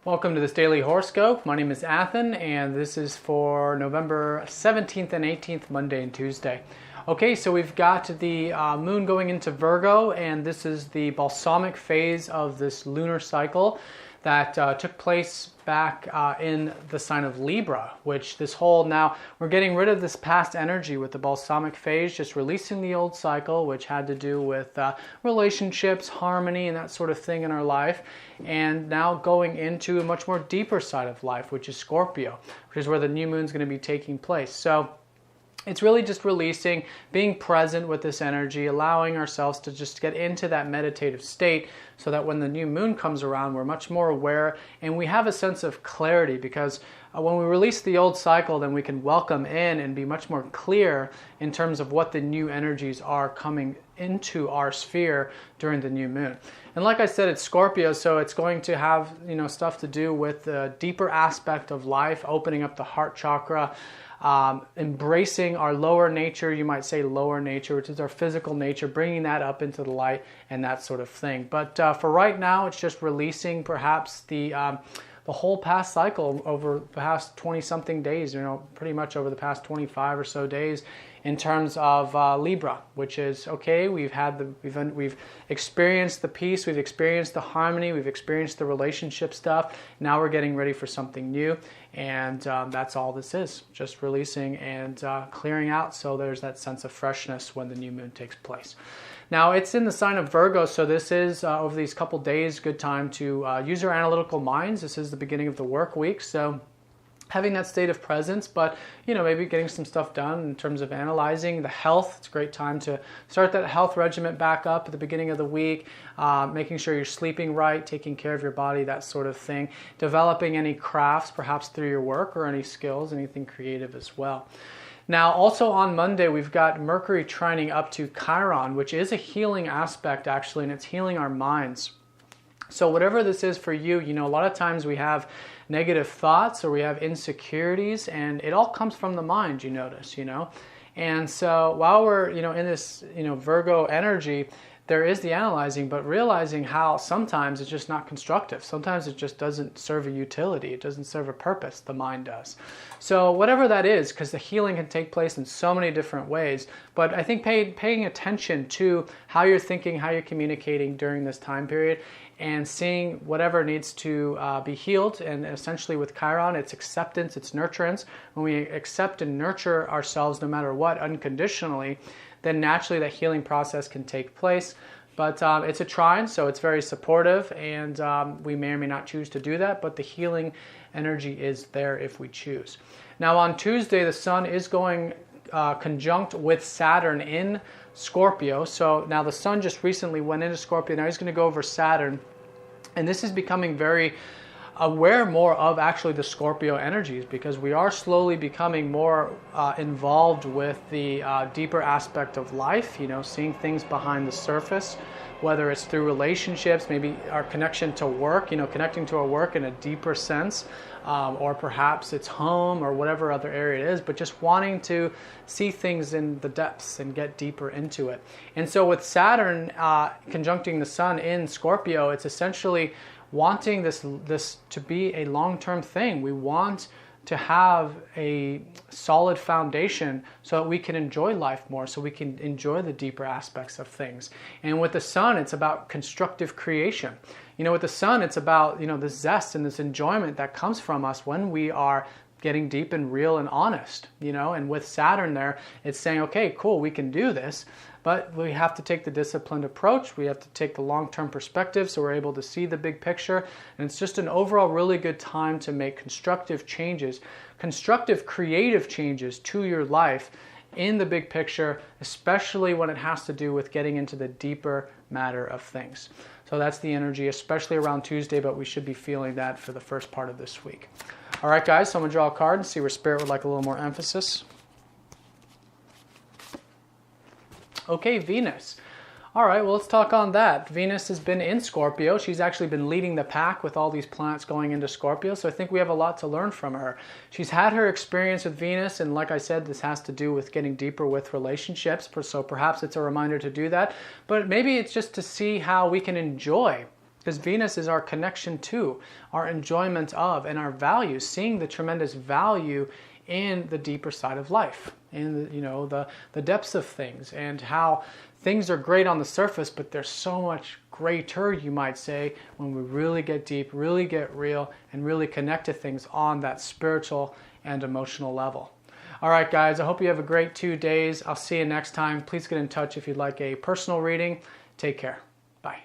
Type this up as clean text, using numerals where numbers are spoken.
Welcome to this daily horoscope. My name is Athen, and this is for November 17th and 18th, Monday and Tuesday. Okay, so we've got the moon going into Virgo, and this is the balsamic phase of this lunar cycle that took place back in the sign of Libra, which this whole, now we're getting rid of this past energy with the balsamic phase, just releasing the old cycle, which had to do with relationships, harmony, and that sort of thing in our life, and now going into a much more deeper side of life, which is Scorpio, which is where the new moon is going to be taking place. So it's really just releasing, being present with this energy, allowing ourselves to just get into that meditative state so that when the new moon comes around, we're much more aware and we have a sense of clarity, because when we release the old cycle, then we can welcome in and be much more clear in terms of what the new energies are coming into our sphere during the new moon. And like I said, it's Scorpio, so it's going to have, stuff to do with the deeper aspect of life, opening up the heart chakra, embracing our lower nature, you might say lower nature, which is our physical nature, bringing that up into the light and that sort of thing. But for right now, it's just releasing perhaps the whole past cycle over the past 20-something days, pretty much over the past 25 or so days in terms of Libra, which is, okay, we've experienced the peace, we've experienced the harmony, we've experienced the relationship stuff. Now we're getting ready for something new, and that's all this is, just releasing and clearing out, so there's that sense of freshness when the new moon takes place. Now, it's in the sign of Virgo, so this is, over these couple days, good time to use your analytical minds. This is the beginning of the work week, so having that state of presence, but maybe getting some stuff done in terms of analyzing the health. It's a great time to start that health regiment back up at the beginning of the week, making sure you're sleeping right, taking care of your body, that sort of thing. Developing any crafts, perhaps through your work, or any skills, anything creative as well. Now, also on Monday, we've got Mercury trining up to Chiron, which is a healing aspect, actually, and it's healing our minds. So whatever this is for you, a lot of times we have negative thoughts or we have insecurities, and it all comes from the mind, you notice, And so while we're, in this, Virgo energy, there is the analyzing, but realizing how sometimes it's just not constructive. Sometimes it just doesn't serve a utility. It doesn't serve a purpose, the mind does. So whatever that is, because the healing can take place in so many different ways, but I think paying attention to how you're thinking, how you're communicating during this time period, and seeing whatever needs to be healed. And essentially with Chiron, it's acceptance, it's nurturance. When we accept and nurture ourselves no matter what, unconditionally, then naturally that healing process can take place. But it's a trine, so it's very supportive, and we may or may not choose to do that, but the healing energy is there if we choose. Now on Tuesday, the sun is going conjunct with Saturn in Scorpio. So now the sun just recently went into Scorpio. Now he's going to go over Saturn, and this is becoming very aware more of actually the Scorpio energies, because we are slowly becoming more involved with the deeper aspect of life, seeing things behind the surface, whether it's through relationships, maybe our connection to work, connecting to our work in a deeper sense, or perhaps it's home or whatever other area it is, but just wanting to see things in the depths and get deeper into it. And so with Saturn conjuncting the sun in Scorpio, it's essentially wanting this to be a long-term thing. We want to have a solid foundation so that we can enjoy life more, so we can enjoy the deeper aspects of things. And with the sun, it's about constructive creation. With the sun, it's about, this zest and this enjoyment that comes from us when we are getting deep and real and honest, and with Saturn there, it's saying, okay, cool, we can do this, but we have to take the disciplined approach. We have to take the long-term perspective so we're able to see the big picture. And it's just an overall really good time to make constructive changes, constructive creative changes to your life in the big picture, especially when it has to do with getting into the deeper matter of things. So that's the energy, especially around Tuesday, but we should be feeling that for the first part of this week. All right, guys, so I'm going to draw a card and see where Spirit would like a little more emphasis. Okay, Venus. All right, well, let's talk on that. Venus has been in Scorpio. She's actually been leading the pack with all these planets going into Scorpio, so I think we have a lot to learn from her. She's had her experience with Venus, and like I said, this has to do with getting deeper with relationships, so perhaps it's a reminder to do that. But maybe it's just to see how we can enjoy Because Venus is our connection to, our enjoyment of, and our values, seeing the tremendous value in the deeper side of life, in the depths of things, and how things are great on the surface, but there's so much greater, you might say, when we really get deep, really get real, and really connect to things on that spiritual and emotional level. All right, guys, I hope you have a great 2 days. I'll see you next time. Please get in touch if you'd like a personal reading. Take care. Bye.